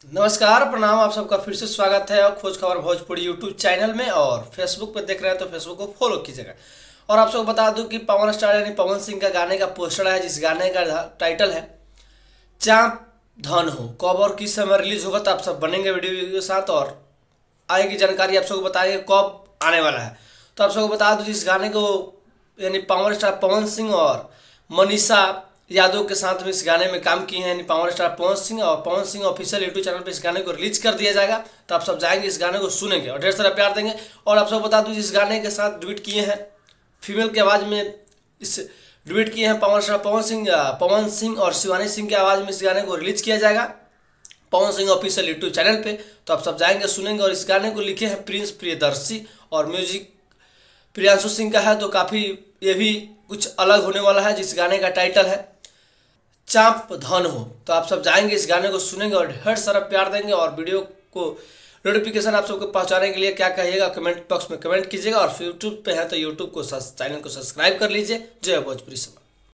नमस्कार, प्रणाम। आप सबका फिर से स्वागत है और खोज खबर भोजपुरी यूट्यूब चैनल में। और फेसबुक पर देख रहे हैं तो फेसबुक को फॉलो कीजिएगा। और आप सबको बता दूं कि पवन स्टार यानी पवन सिंह का गाने का पोस्टर है, जिस गाने का टाइटल है चाँप धन हो। कब और किस समय रिलीज होगा तो आप सब बनेंगे वीडियो के साथ और आगे की जानकारी आप सबको बताएंगे कब आने वाला है। तो आप सबको बता दूं जिस गाने को यानी पावर स्टार पवन सिंह और मनीषा यादव के साथ में इस गाने में काम किए हैं, यानी पावर स्टार पवन सिंह और Pawan Singh official YouTube channel पर इस गाने को रिलीज कर दिया जाएगा। तो आप सब जाएंगे, इस गाने को सुनेंगे और ढेर सारा प्यार देंगे। और आप सब बता दूं इस गाने के साथ डुएट किए हैं, फीमेल की आवाज़ में इस डुएट किए हैं पावर स्टार पवन सिंह और शिवानी सिंह की आवाज़ में इस गाने को रिलीज किया जाएगा Pawan Singh official YouTube channel पे। तो आप सब जाएंगे, सुनेंगे। और इस गाने को लिखे हैं प्रिंस प्रियदर्शी और म्यूजिक प्रियांशु सिंह का है। तो काफ़ी ये भी कुछ अलग होने वाला है। जिस गाने का टाइटल है चाँप धन हो। तो आप सब जाएंगे, इस गाने को सुनेंगे और ढेर सारा प्यार देंगे। और वीडियो को नोटिफिकेशन आप सबको पहुंचाने के लिए क्या कहिएगा कमेंट बॉक्स में कमेंट कीजिएगा। और यूट्यूब पे है तो यूट्यूब को चैनल को सब्सक्राइब कर लीजिए। जय भोजपुरी समाज।